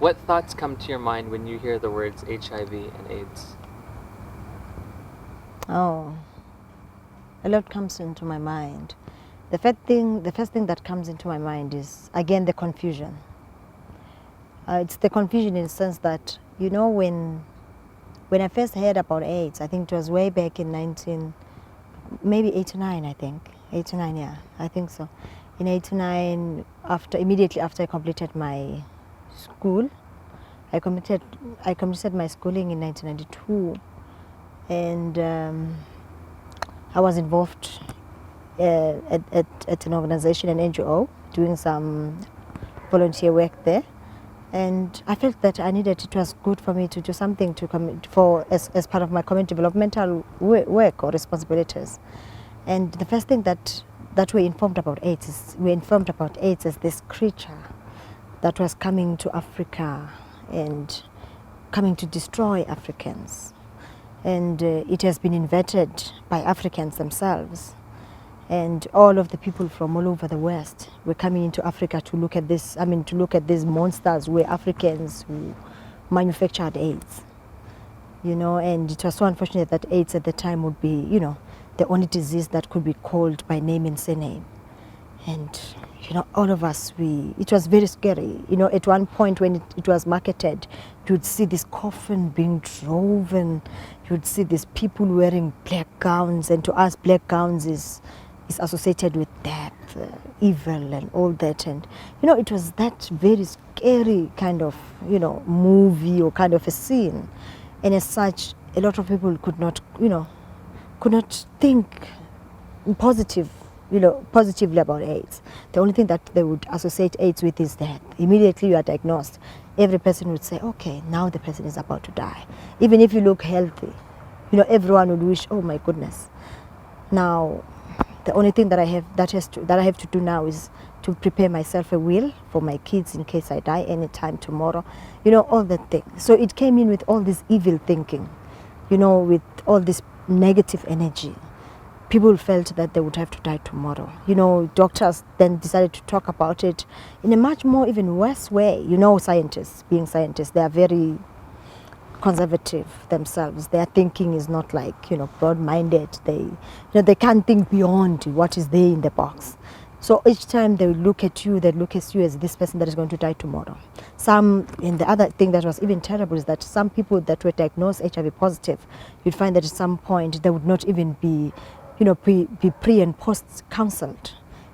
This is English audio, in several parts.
What thoughts come to your mind when you hear the words HIV and AIDS? Oh, a lot comes into my mind. The first thing that comes into my mind is, again, the confusion. It's the confusion in the sense that, when I first heard about AIDS, I think it was way back in maybe 89, I think. 89, yeah, I think so. In 89, immediately after I completed my school, I completed my schooling in 1992, and I was involved at an organization, an NGO, doing some volunteer work there. And I felt that it was good for me to do something as part of my community developmental work or responsibilities. And the first thing that we informed about AIDS as this creature that was coming to Africa and coming to destroy Africans. And it has been invented by Africans themselves. And all of the people from all over the West were coming into Africa to look at these monsters, were Africans who manufactured AIDS. And it was so unfortunate that AIDS at the time would be, the only disease that could be called by name and surname. And, all of us, it was very scary. At one point when it was marketed, you would see this coffin being driven, you would see these people wearing black gowns, and to us, black gowns is associated with death, evil and all that. And, it was that very scary kind of, movie or kind of a scene. And as such, a lot of people could not think positively about AIDS. The only thing that they would associate AIDS with is death. Immediately you are diagnosed, every person would say, okay, now the person is about to die. Even if you look healthy, everyone would wish, oh my goodness. Now, the only thing that I have to do now is to prepare myself a will for my kids in case I die anytime tomorrow. All that thing. So it came in with all this evil thinking, with all this negative energy. People felt that they would have to die tomorrow. Doctors then decided to talk about it in a much more even worse way. Scientists, being scientists, they are very conservative themselves. Their thinking is not like, broad-minded. They can't think beyond what is there in the box. So each time they look at you as this person that is going to die tomorrow. And the other thing that was even terrible is that some people that were diagnosed HIV positive, you'd find that at some point they would not even be, be pre and post counseled.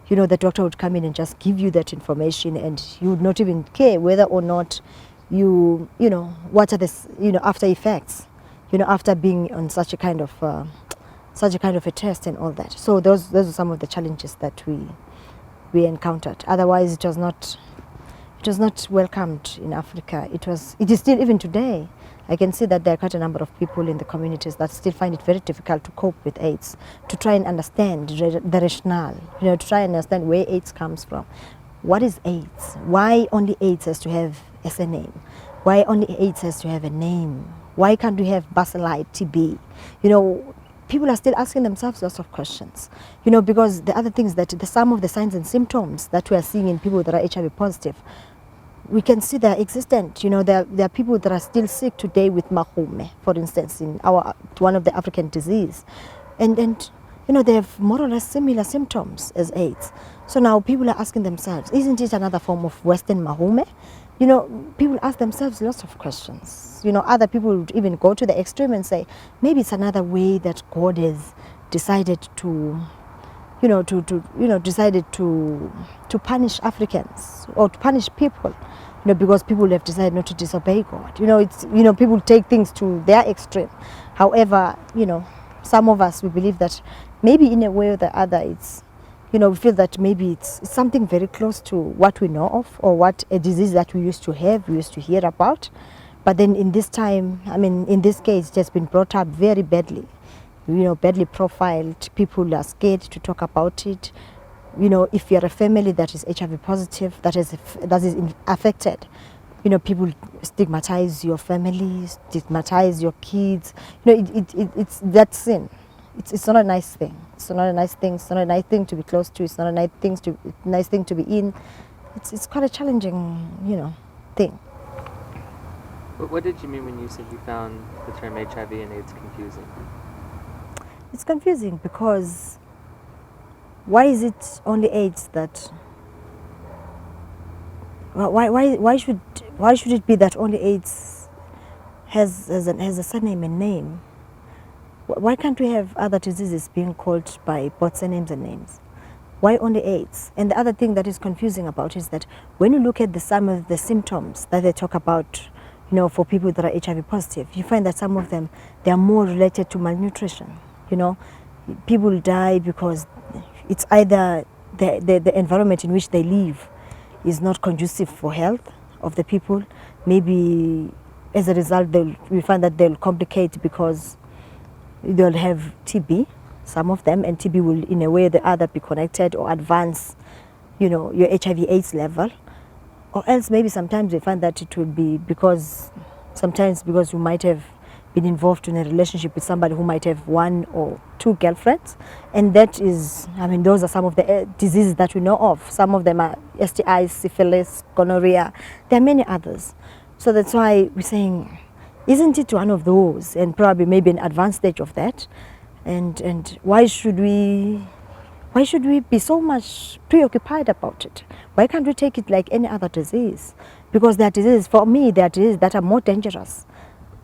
The doctor would come in and just give you that information, and you would not even care whether or not what are the after effects, after being on such a kind of a test and all that. So those are some of the challenges that we encountered. Otherwise, it was not welcomed in Africa. It is still, even today, I can see that there are quite a number of people in the communities that still find it very difficult to cope with AIDS, to try and understand the rationale, to try and understand where AIDS comes from. What is AIDS? Why only AIDS has to have a surname? Why only AIDS has to have a name? Why can't we have Bacilli, TB? People are still asking themselves lots of questions. Because the other thing is that some of the signs and symptoms that we are seeing in people that are HIV positive, we can see they're existent. There are people that are still sick today with mahume, for instance, in one of the African disease. And they have more or less similar symptoms as AIDS. So now people are asking themselves, isn't it another form of Western mahume? People ask themselves lots of questions. Other people would even go to the extreme and say, maybe it's another way that God has decided to punish Africans or to punish people, because people have decided not to disobey God. People take things to their extreme. However, some of us, we believe that maybe in a way or the other, it's, we feel that maybe it's something very close to what we know of, or what a disease that we used to hear about. But then in this time, in this case, it has been brought up very badly, badly profiled. People are scared to talk about it. If you're a family that is HIV positive, that is affected, people stigmatize your family, stigmatize your kids. It's that sin. It's not a nice thing. It's not a nice thing. It's not a nice thing to be close to. It's not a nice thing to be in. It's quite a challenging, thing. What did you mean when you said you found the term HIV and AIDS confusing? It's confusing because why is it only AIDS that? Why should it be that only AIDS has a surname and name? Why can't we have other diseases being called by both surnames and names? Why only AIDS? And the other thing that is confusing about is that when you look at some of the symptoms that they talk about, for people that are HIV positive, you find that some of them, they are more related to malnutrition. People die because it's either the environment in which they live is not conducive for health of the people. Maybe as a result, we find that they'll complicate because they'll have TB, some of them, and TB will in a way or the other be connected or advance, your HIV/AIDS level. Or else maybe sometimes we find that it will be because you might have been involved in a relationship with somebody who might have one or two girlfriends, and that is, those are some of the diseases that we know of. Some of them are STIs, syphilis, gonorrhea. There are many others. So that's why we're saying, isn't it one of those, and probably maybe an advanced stage of that? And why should we be so much preoccupied about it? Why can't we take it like any other disease? Because there are diseases, for me, there are diseases that are more dangerous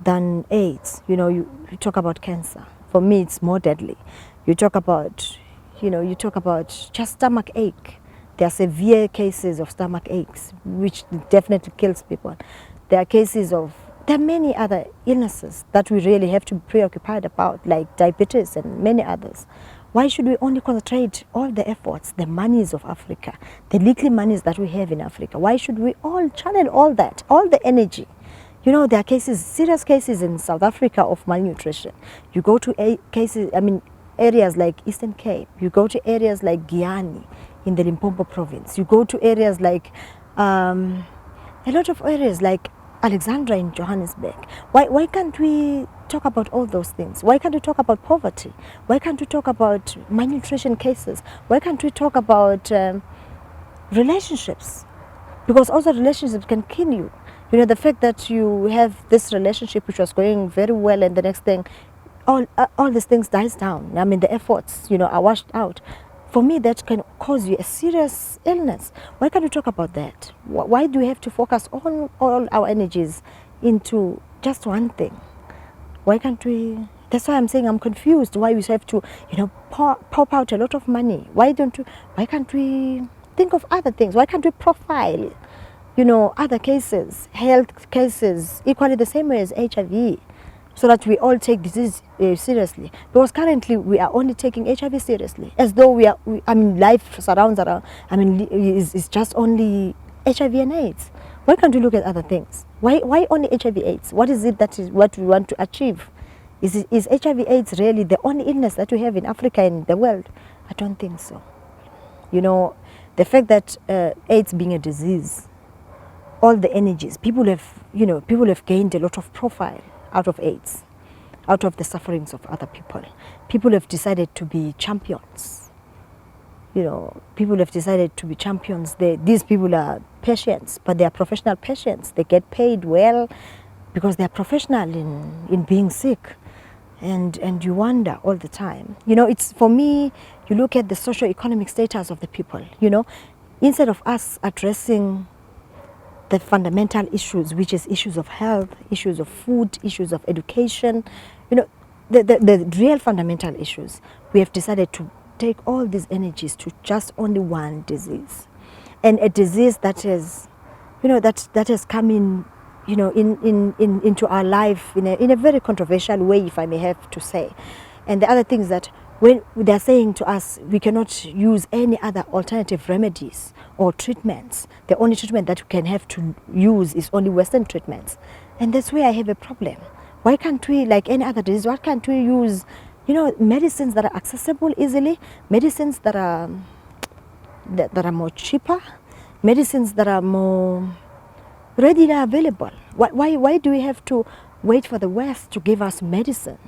than AIDS. You talk about cancer. For me, it's more deadly. You talk about just stomach ache. There are severe cases of stomach aches, which definitely kills people. There are many other illnesses that we really have to be preoccupied about, like diabetes and many others. Why should we only concentrate all the efforts, the monies of Africa, the little monies that we have in Africa? Why should we all channel all that, all the energy? There are serious cases in South Africa of malnutrition. You go to areas like Eastern Cape. You go to areas like Guyana in the Limpopo province. You go to areas like, a lot of areas like Alexandra in Johannesburg. Why can't we talk about all those things? Why can't we talk about poverty? Why can't we talk about malnutrition cases? Why can't we talk about relationships? Because also relationships can kill you. The fact that you have this relationship which was going very well, and the next thing, all these things dies down. The efforts, are washed out. For me, that can cause you a serious illness. Why can't we talk about that? Why do we have to focus all our energies into just one thing? Why can't we? That's why I'm saying I'm confused. Why we have to, pop out a lot of money? Why can't we think of other things? Why can't we profile, other cases, health cases, equally the same way as HIV? So that we all take disease seriously. Because currently we are only taking HIV seriously, as though life surrounds around. Is just only HIV and AIDS. Why can't we look at other things? Why only HIV/AIDS? What is it that is what we want to achieve? Is HIV/AIDS really the only illness that we have in Africa and the world? I don't think so. The fact that AIDS being a disease, all the energies people have gained a lot of profile out of AIDS, out of the sufferings of other people. People have decided to be champions. People have decided to be champions. These people are patients, but they are professional patients. They get paid well because they are professional in being sick. And you wonder all the time. It's, for me, you look at the socio-economic status of the people, instead of us addressing the fundamental issues, which is issues of health, issues of food, issues of education, the real fundamental issues. We have decided to take all these energies to just only one disease, and a disease that has, that has come in, into our life in a very controversial way, if I may have to say. And the other thing is that when they're saying to us we cannot use any other alternative remedies or treatments, the only treatment that we can have to use is only Western treatments. And that's where I have a problem. Why can't we, like any other disease, why can't we use, medicines that are accessible easily, medicines that are more cheaper, medicines that are more readily available? Why do we have to wait for the West to give us medicine?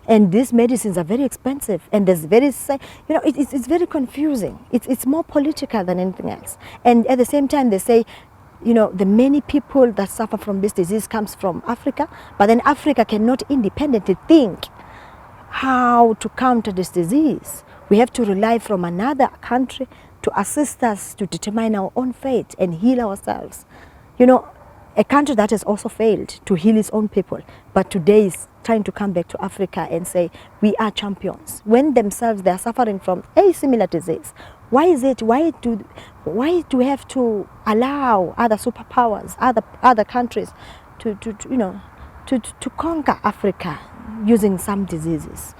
And these medicines are very expensive, and there's it's very confusing. It's more political than anything else. And at the same time, they say the many people that suffer from this disease comes from Africa, but then Africa cannot independently think how to counter this disease. We have to rely from another country to assist us to determine our own fate and heal ourselves. A country that has also failed to heal its own people, but today is trying to come back to Africa and say, we are champions, when themselves they are suffering from a similar disease. Why do we have to allow other superpowers, other countries to conquer Africa using some diseases?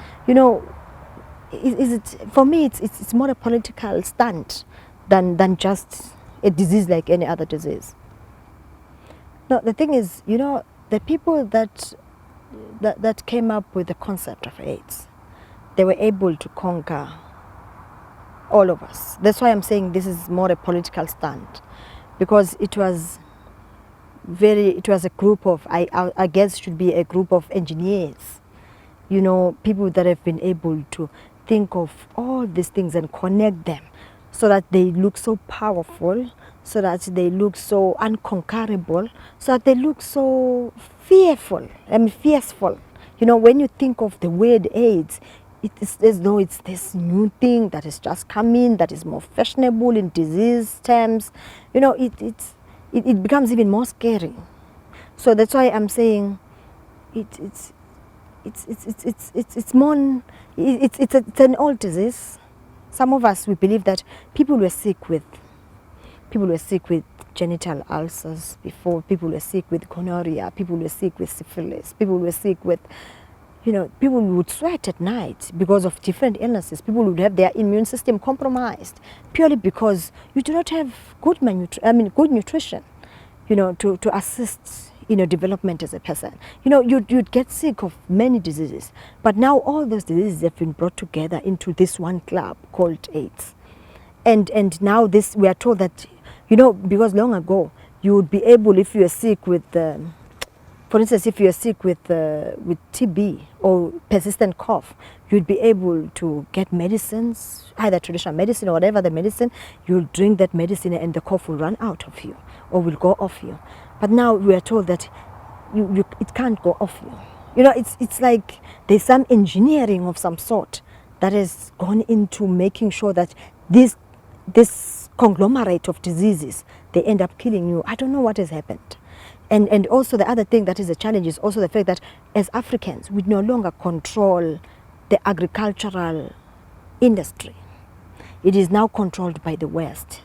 Is it, for me, it's more a political stunt than just a disease like any other disease. No, the thing is, the people that came up with the concept of AIDS, they were able to conquer all of us. That's why I'm saying this is more a political stunt, because it was a group of, I guess should be a group of engineers, people that have been able to think of all these things and connect them so that they look so powerful, so that they look so unconquerable, so that they look so fearful, fierceful. When you think of the word AIDS, it's as though it's this new thing that has just come in, that is more fashionable in disease terms. It becomes even more scary. So that's why I'm saying it's an old disease. Some of us, we believe that people were sick with genital ulcers before, people were sick with gonorrhea, people were sick with syphilis, people were sick with, people would sweat at night because of different illnesses. People would have their immune system compromised purely because you do not have good nutrition, to assist development as a person. You'd get sick of many diseases, but now all those diseases have been brought together into this one club called AIDS. And now we are told that, because long ago you would be able, if you are sick with, for instance, if you are sick with TB or persistent cough, you'd be able to get medicines, either traditional medicine or whatever the medicine. You'll drink that medicine and the cough will run out of you or will go off you. But now we are told that it can't go off you. It's like there's some engineering of some sort that has gone into making sure that this conglomerate of diseases, they end up killing you. I don't know what has happened. And also the other thing that is a challenge is also the fact that as Africans, we no longer control the agricultural industry. It is now controlled by the West.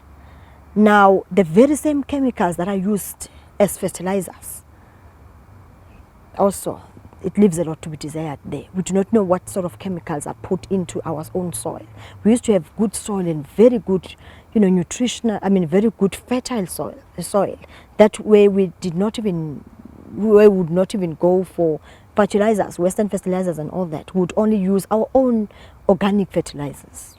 Now, the very same chemicals that are used as fertilizers, also, it leaves a lot to be desired there. We do not know what sort of chemicals are put into our own soil. We used to have good soil and very good, very good fertile soil. That way we would not even go for fertilizers, Western fertilizers and all that. We would only use our own organic fertilizers,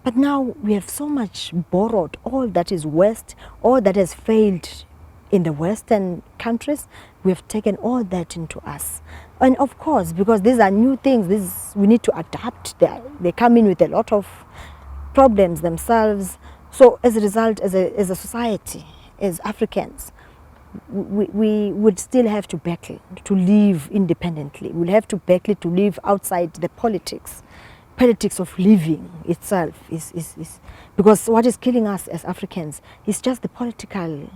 But now we have so much borrowed, all that is West, all that has failed in the Western countries, we have taken all that into us. And of course, because these are new things, we need to adapt. They come in with a lot of problems themselves. So as a result, as a society, as Africans, we would still have to battle to live independently. We'll have to battle to live outside the politics of living itself. Is because what is killing us as Africans is just the political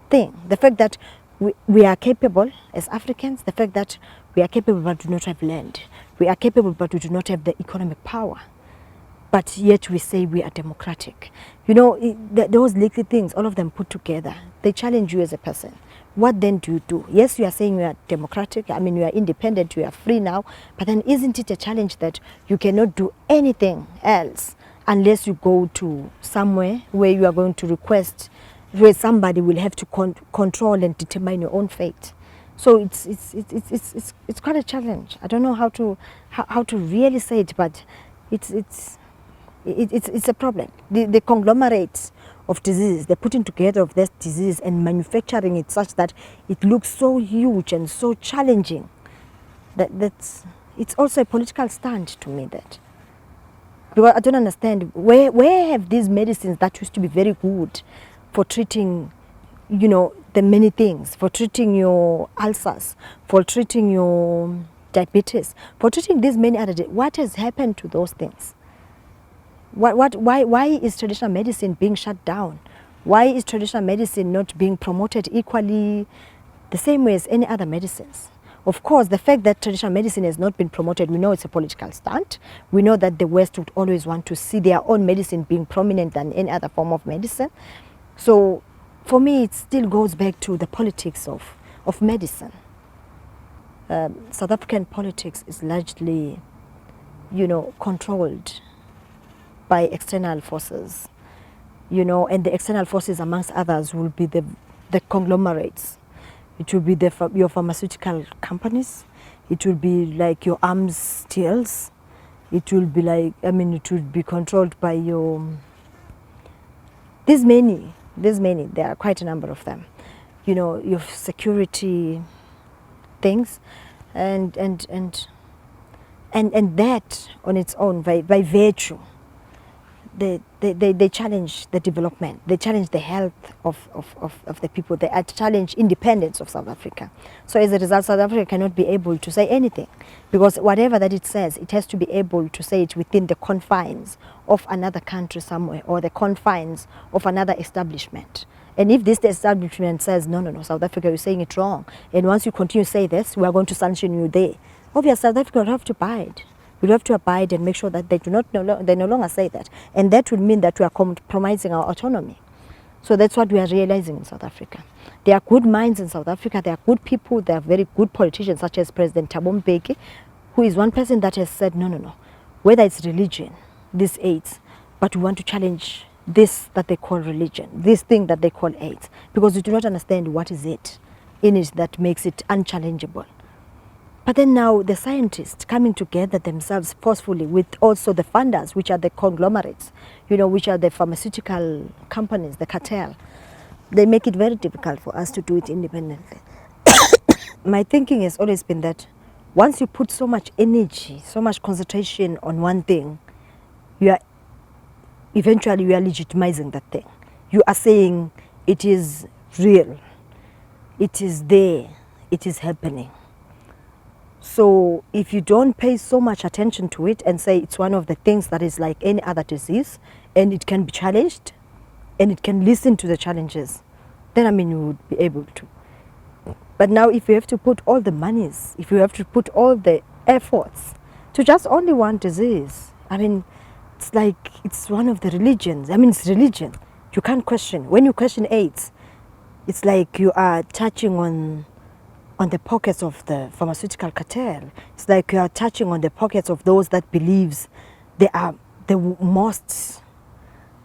thing. The fact that we are capable as Africans, the fact that we are capable but do not have land. We are capable but we do not have the economic power. But yet we say we are democratic. Those little things, all of them put together, they challenge you as a person. What then do you do? Yes, you are saying you are democratic, you are independent, you are free now, but then isn't it a challenge that you cannot do anything else unless you go to somewhere where you are going to request, where somebody will have to control and determine your own fate. So it's quite a challenge. I don't know how to really say it, but it's a problem. The conglomerates of disease, the putting together of this disease and manufacturing it such that it looks so huge and so challenging. It's also a political stand to me. That because I don't understand where have these medicines that used to be very good for treating you know, the many things, for treating your ulcers, for treating your diabetes, for treating these many other, what has happened to those things? Why is traditional medicine being shut down? Why is traditional medicine not being promoted equally the same way as any other medicines? Of course, the fact that traditional medicine has not been promoted, we know it's a political stunt. We know that the West would always want to see their own medicine being prominent than any other form of medicine. So for me, it still goes back to the politics of medicine. South African politics is largely, you know, controlled by external forces, you know, and the external forces, amongst others, will be the conglomerates. It will be your pharmaceutical companies. It will be like your arms deals. It will be like, I mean, it will be controlled by your, there's many, there are quite a number of them. You know, your security things, and that on its own, by virtue, they challenge the development, they challenge the health of the people, they challenge independence of South Africa. So as a result, South Africa cannot be able to say anything, because whatever that it says, it has to be able to say it within the confines of another country somewhere, or the confines of another establishment. And if this establishment says, no, South Africa, you're saying it wrong, and once you continue to say this, we are going to sanction you there, obviously South Africa will have to abide. We'll have to abide and make sure that they no longer say that. And that would mean that we are compromising our autonomy. So that's what we are realizing in South Africa. There are good minds in South Africa, there are good people, there are very good politicians, such as President Thabo Mbeki, who is one person that has said, no, whether it's religion, this AIDS, but we want to challenge this that they call religion, this thing that they call AIDS, because we do not understand what is it in it that makes it unchallengeable. But then now the scientists coming together themselves forcefully with also the funders, which are the conglomerates, you know, which are the pharmaceutical companies, the cartel, they make it very difficult for us to do it independently. My thinking has always been that once you put so much energy, so much concentration on one thing, eventually you are legitimizing that thing. You are saying it is real, it is there, it is happening. So if you don't pay so much attention to it and say it's one of the things that is like any other disease, and it can be challenged, and it can listen to the challenges, then I mean you would be able to. But now if you have to put all the monies, if you have to put all the efforts to just only one disease, I mean, it's like it's one of the religions. I mean, it's religion. You can't question. When you question AIDS, it's like you are touching on the pockets of the pharmaceutical cartel. It's like you are touching on the pockets of those that believes they are the most,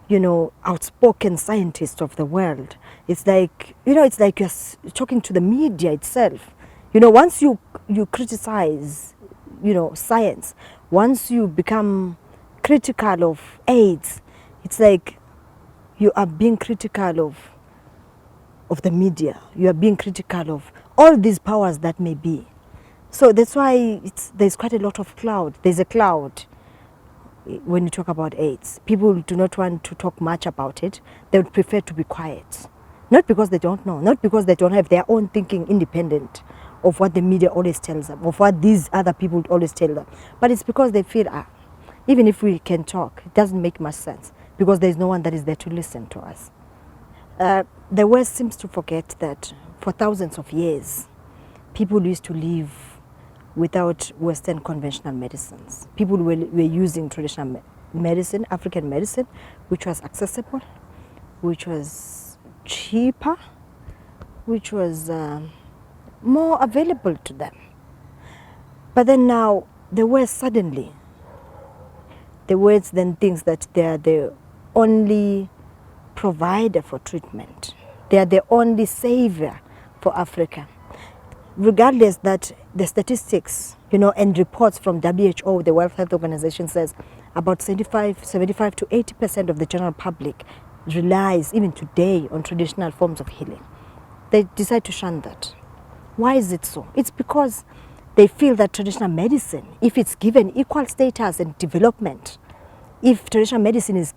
you know, outspoken scientists of the world. It's like, you know, it's like you're talking to the media itself. You know, once you criticize, you know, science, once you become critical of AIDS, it's like you are being critical of the media. You are being critical of all these powers that may be. So that's why there's quite a lot of cloud. There's a cloud when you talk about AIDS. People do not want to talk much about it. They would prefer to be quiet. Not because they don't know, not because they don't have their own thinking independent of what the media always tells them, of what these other people always tell them. But it's because they feel, even if we can talk, it doesn't make much sense, because there's no one that is there to listen to us. The West seems to forget that for thousands of years, people used to live without Western conventional medicines. People were using traditional medicine, African medicine, which was accessible, which was cheaper, which was more available to them. But then now, the West suddenly, the West then thinks that they are the only provider for treatment. They are the only savior for Africa. Regardless that the statistics, you know, and reports from WHO, the World Health Organization, says about 75 to 80% of the general public relies, even today, on traditional forms of healing. They decide to shun that. Why is it so? It's because they feel that traditional medicine, if it's given equal status and development, if traditional medicine is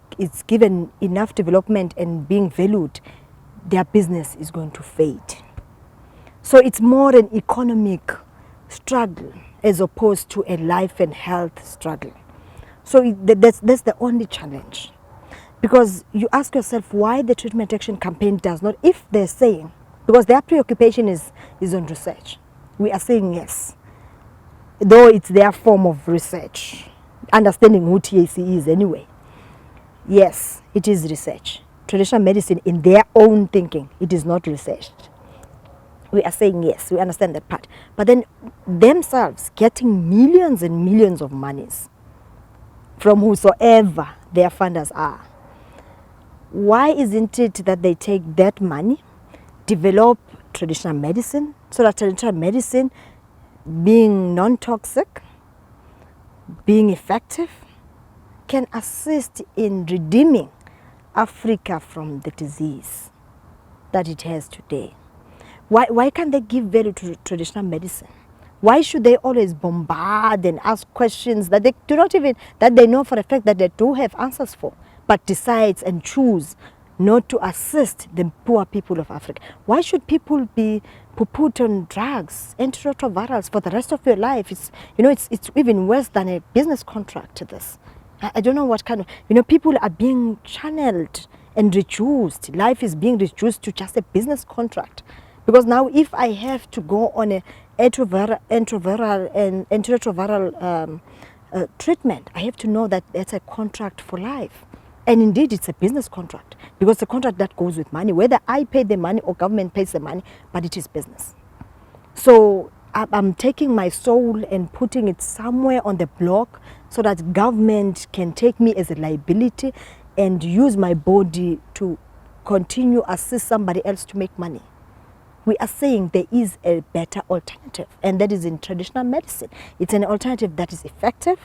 given enough development and being valued, their business is going to fade. So it's more an economic struggle as opposed to a life and health struggle. So that's the only challenge. Because you ask yourself why the treatment action campaign does not, if they're saying, because their preoccupation is on research. We are saying yes, though it's their form of research, understanding who TAC is anyway. Yes, it is research. Traditional medicine, in their own thinking, it is not researched. We are saying yes, we understand that part. But then themselves getting millions and millions of monies from whosoever their funders are. Why isn't it that they take that money, develop traditional medicine, so that traditional medicine, being non-toxic, being effective, can assist in redeeming Africa from the disease that it has today? Why can't they give value to traditional medicine? Why should they always bombard and ask questions that they do not even, that they know for a fact that they do have answers for, but decides and choose not to assist the poor people of Africa? Why should people be put on drugs, antiretrovirals for the rest of your life? It's, you know, it's even worse than a business contract to this. I don't know what kind of, you know, people are being channeled and reduced. Life is being reduced to just a business contract. Because now if I have to go on a antiretroviral and antiretroviral treatment, I have to know that that's a contract for life. And indeed, it's a business contract, because the contract that goes with money, whether I pay the money or government pays the money, but it is business. So I'm taking my soul and putting it somewhere on the block so that government can take me as a liability and use my body to continue assist somebody else to make money. We are saying there is a better alternative, and that is in traditional medicine. It's an alternative that is effective.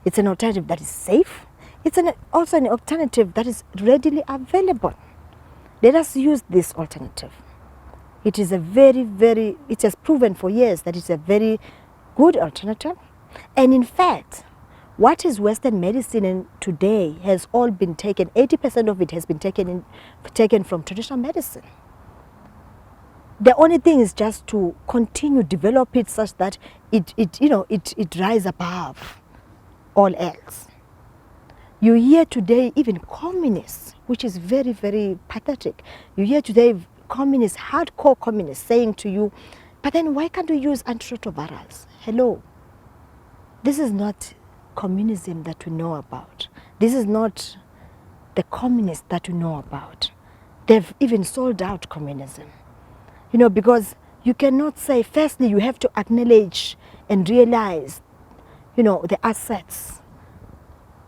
It's an alternative that is safe. It's also an alternative that is readily available. Let us use this alternative. It is a it has proven for years that it's a very good alternative. And in fact, what is Western medicine today has all been taken, 80% of it has been taken from traditional medicine. The only thing is just to continue develop it such that it rise above all else. You hear today even communists, which is very, very pathetic. You hear today communists, hardcore communists, saying to you, but then why can't we use antiretrovirals? Hello. This is not communism that we know about. This is not the communists that we know about. They've even sold out communism. You know, because you cannot say, firstly, you have to acknowledge and realize, you know, the assets,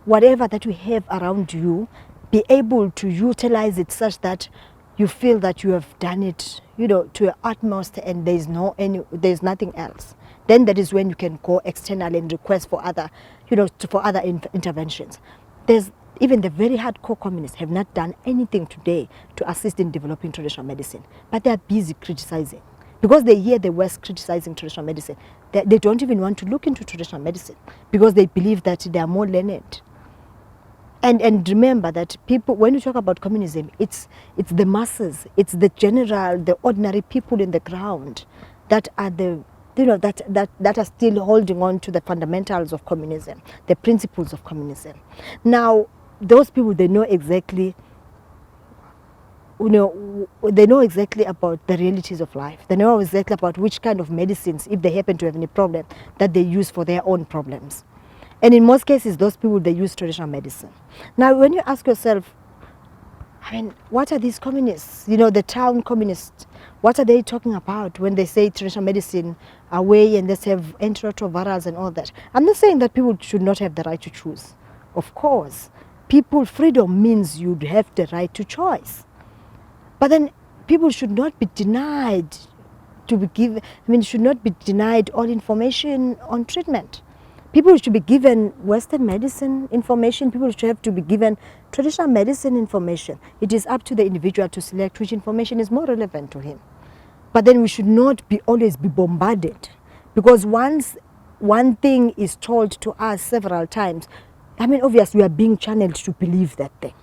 whatever that we have around you, be able to utilize it such that you feel that you have done it, you know, to your utmost, and there's nothing else. Then that is when you can go external and request for other, you know, for other interventions. There's even the very hardcore communists have not done anything today to assist in developing traditional medicine, but they are busy criticizing. Because they hear the West criticizing traditional medicine, they don't even want to look into traditional medicine because they believe that they are more learned. And remember that people, when you talk about communism, it's the masses, it's the general, the ordinary people in the ground that are the, you know, that are still holding on to the fundamentals of communism, the principles of communism. Now, those people, they know exactly, you know, they know exactly about the realities of life. They know exactly about which kind of medicines, if they happen to have any problem, that they use for their own problems. And in most cases, those people, they use traditional medicine. Now, when you ask yourself, I mean, what are these communists, you know, the town communists, what are they talking about when they say traditional medicine away and let's have antiretrovirals and all that? I'm not saying that people should not have the right to choose. Of course, freedom means you'd have the right to choice. But then people should not be denied should not be denied all information on treatment. People should be given Western medicine information. People should have to be given traditional medicine information. It is up to the individual to select which information is more relevant to him. But then we should not always be bombarded, because once one thing is told to us several times, I mean, obviously we are being channeled to believe that thing.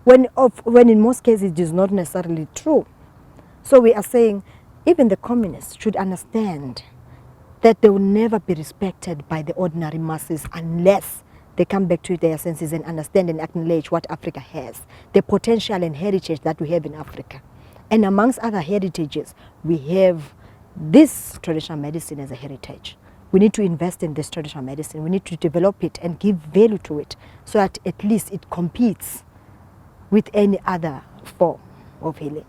when in most cases it is not necessarily true. So we are saying even the communists should understand that they will never be respected by the ordinary masses unless they come back to their senses and understand and acknowledge what Africa has, the potential and heritage that we have in Africa. And amongst other heritages, we have this traditional medicine as a heritage. We need to invest in this traditional medicine. We need to develop it and give value to it so that at least it competes with any other form of healing.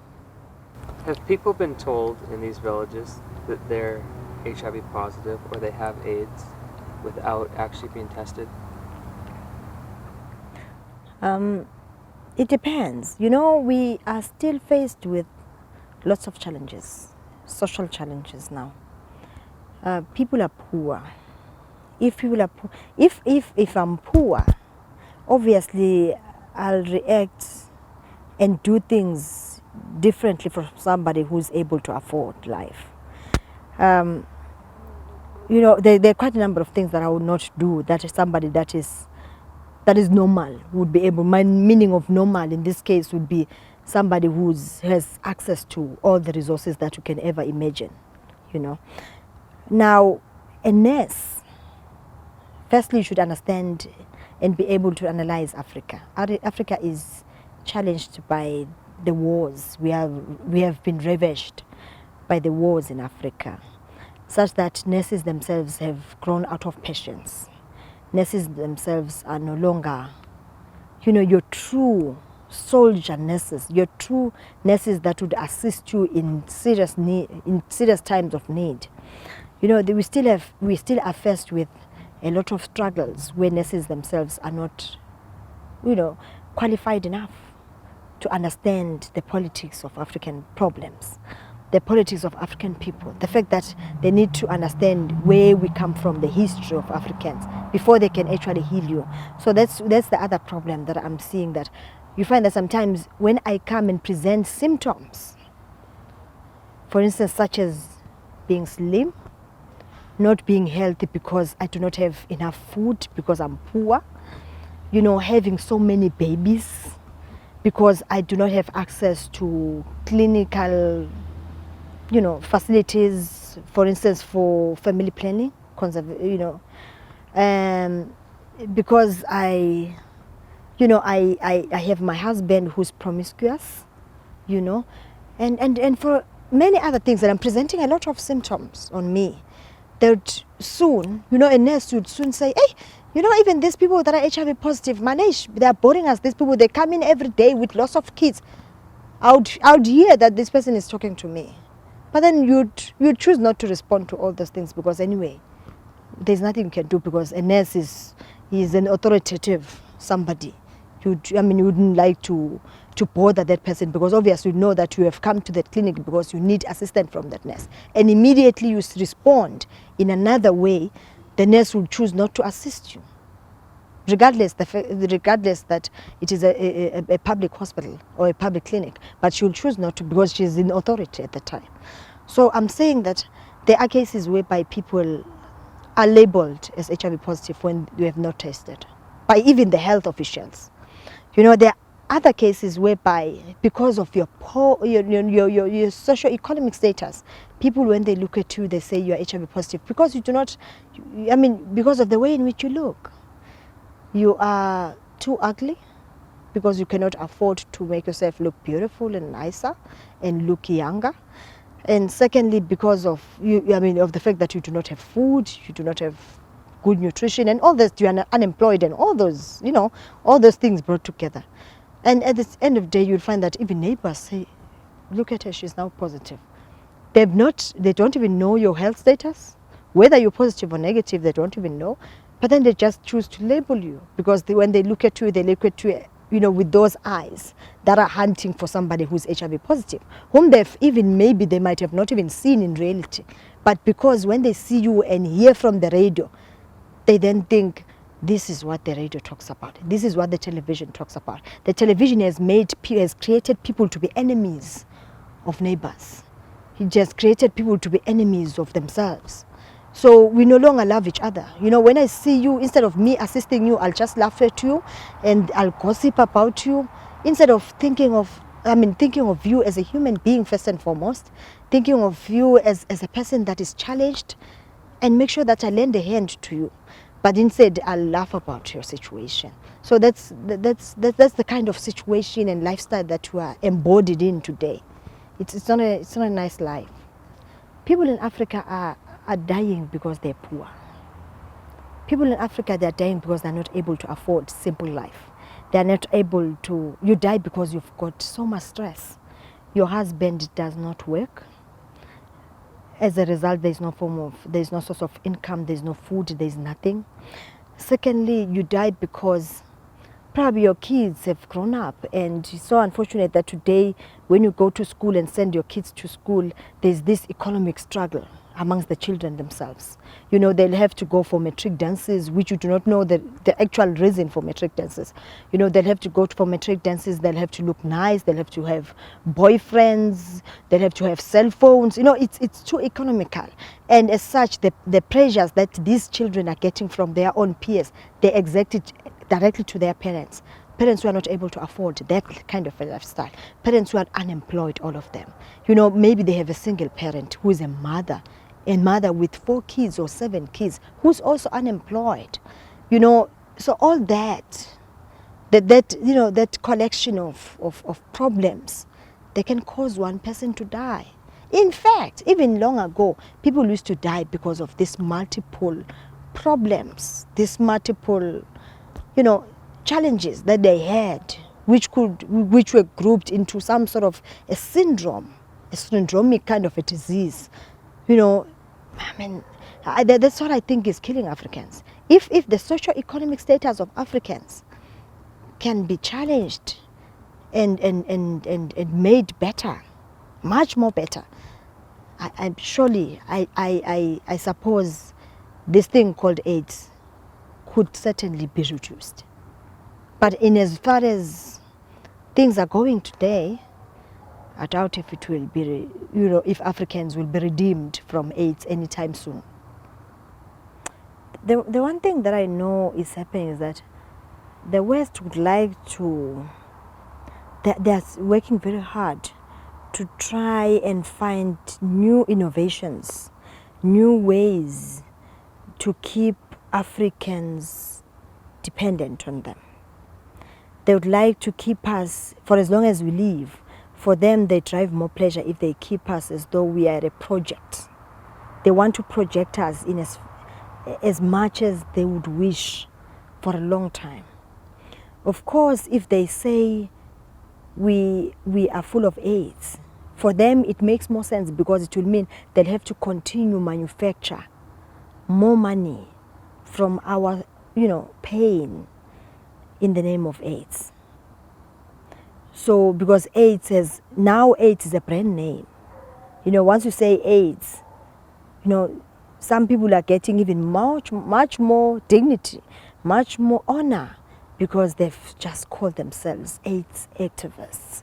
Have people been told in these villages that they're HIV positive or they have AIDS without actually being tested? It depends. You know, we are still faced with lots of challenges, social challenges now. People are poor. If people are poor, if I'm poor, obviously I'll react and do things differently from somebody who's able to afford life. You know, there are quite a number of things that I would not do that is somebody that is normal would be able. My meaning of normal in this case would be somebody who has access to all the resources that you can ever imagine, you know. Now, a nurse, firstly, you should understand and be able to analyze Africa. Africa is challenged by the wars. We have been ravished by the wars in Africa, such that nurses themselves have grown out of patience. Nurses themselves are no longer, you know, your true soldier nurses, your true nurses that would assist you in serious need, in serious times of need. You know, we still are faced with a lot of struggles where nurses themselves are not, you know, qualified enough to understand the politics of African problems, the politics of African people, the fact that they need to understand where we come from, the history of Africans, before they can actually heal you. So that's the other problem that I'm seeing, that you find that sometimes when I come and present symptoms, for instance, such as being slim, not being healthy because I do not have enough food because I'm poor, you know, having so many babies because I do not have access to clinical, you know, facilities, for instance, for family planning, you know, because I have my husband who's promiscuous, you know, and for many other things that I'm presenting a lot of symptoms on me. That soon, you know, a nurse would soon say, hey, you know, even these people that are HIV positive, Manish, they're boring us. These people, they come in every day with lots of kids. I would hear that this person is talking to me. But then you'd choose not to respond to all those things because anyway, there's nothing you can do because a nurse is an authoritative somebody. You wouldn't like to bother that person because obviously you know that you have come to that clinic because you need assistance from that nurse. And immediately you respond in another way, the nurse will choose not to assist you. Regardless that it is a public hospital or a public clinic, but she'll choose not to because she's in authority at the time. So I'm saying that there are cases whereby people are labeled as HIV positive when you have not tested, by even the health officials. You know, there are other cases whereby because of your socio-economic status, people, when they look at you, they say you are HIV positive because you do not, because of the way in which you look. You are too ugly because you cannot afford to make yourself look beautiful and nicer and look younger. And secondly, because of of the fact that you do not have food, you do not have good nutrition, and all this, you are unemployed, and all those, you know, all those things brought together. And at the end of the day, you'll find that even neighbors say, look at her, she's now positive. They don't even know your health status, whether you're positive or negative, they don't even know. But then they just choose to label you because when they look at you, you know, with those eyes that are hunting for somebody who's HIV positive, whom they might have not even seen in reality. But because when they see you and hear from the radio, they then think, this is what the radio talks about. This is what the television talks about. The television has created people to be enemies of neighbors. It just created people to be enemies of themselves. So we no longer love each other. You know, when I see you, instead of me assisting you, I'll just laugh at you and I'll gossip about you. instead of thinking of you as a human being first and foremost, thinking of you as a person that is challenged, and make sure that I lend a hand to you. But instead, I laugh about your situation. So that's the kind of situation and lifestyle that we are embodied in today. It's not a nice life. People in Africa are dying because they're poor. People in Africa, they're dying because they're not able to afford simple life. They're not able to, you die because you've got so much stress. Your husband does not work. As a result, there's no source of income, there's no food, there's nothing. Secondly, you die because probably your kids have grown up, and it's so unfortunate that today when you go to school and send your kids to school, there's this economic struggle amongst the children themselves. You know, they'll have to go for matric dances, which you do not know the actual reason for matric dances. You know, they'll have to go for matric dances, they'll have to look nice, they'll have to have boyfriends, they'll have to have cell phones. You know, it's too economical. And as such, the pressures that these children are getting from their own peers, they exert it directly to their parents. Parents who are not able to afford that kind of a lifestyle. Parents who are unemployed, all of them. You know, maybe they have a single parent who is a mother with 4 kids or 7 kids, who's also unemployed. You know, so all that collection of problems, they can cause one person to die. In fact, even long ago, people used to die because of these multiple problems, these multiple, challenges that they had, which were grouped into some sort of a syndrome, a syndromic kind of a disease. That's what I think is killing Africans. If the socio-economic status of Africans can be challenged and made better, much more better, I suppose this thing called AIDS could certainly be reduced. But in as far as things are going today, I doubt if it will be, if Africans will be redeemed from AIDS anytime soon. The one thing that I know is happening is that the West would like to, they're working very hard to try and find new innovations, new ways to keep Africans dependent on them. They would like to keep us for as long as we live. For them, they drive more pleasure if they keep us as though we are a project. They want to project us in as much as they would wish for a long time. Of course, if they say we are full of AIDS, for them it makes more sense, because it will mean they'll have to continue manufacture more money from our, pain in the name of AIDS. So, because AIDS is a brand name. Once you say AIDS, some people are getting even much more dignity, much more honor, because they've just called themselves AIDS activists.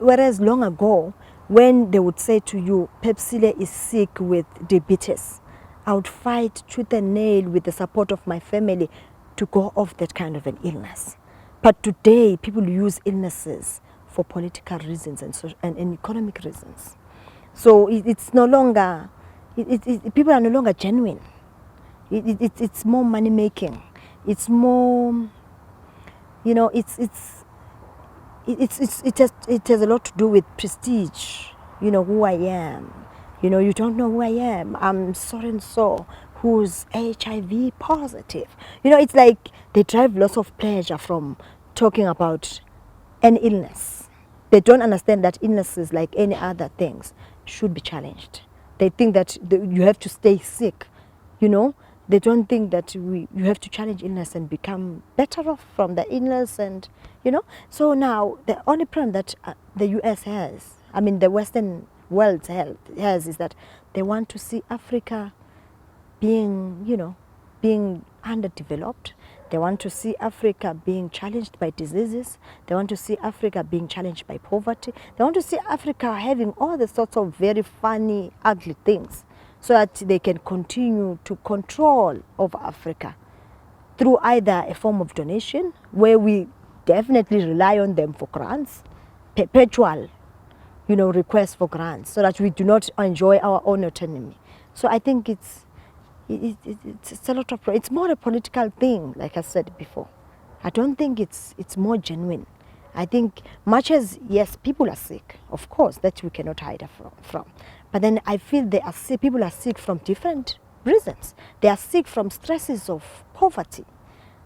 Whereas long ago, when they would say to you, Pephsile is sick with diabetes, I would fight tooth and nail with the support of my family to go off that kind of an illness. But today, people use illnesses for political reasons and economic reasons. So it's no longer, people are no longer genuine. It's more money making. It's more, it has a lot to do with prestige. Who I am. You don't know who I am. I'm so and so who's HIV positive. It's like they derive lots of pleasure from talking about an illness. They don't understand that illnesses, like any other things, should be challenged. They think that you have to stay sick. They don't think that you have to challenge illness and become better off from the illness, and So now the only problem that the US has, the Western world has, is that they want to see Africa being underdeveloped. They want to see Africa being challenged by diseases. They want to see Africa being challenged by poverty. They want to see Africa having all the sorts of very funny, ugly things, so that they can continue to control over Africa. through either a form of donation, where we definitely rely on them for grants, perpetual, requests for grants, so that we do not enjoy our own autonomy. So I think it's a lot of, it's more a political thing, like I said before. I don't think it's more genuine. I think much as, yes, people are sick, of course, that we cannot hide from. But then I feel people are sick from different reasons. They are sick from stresses of poverty.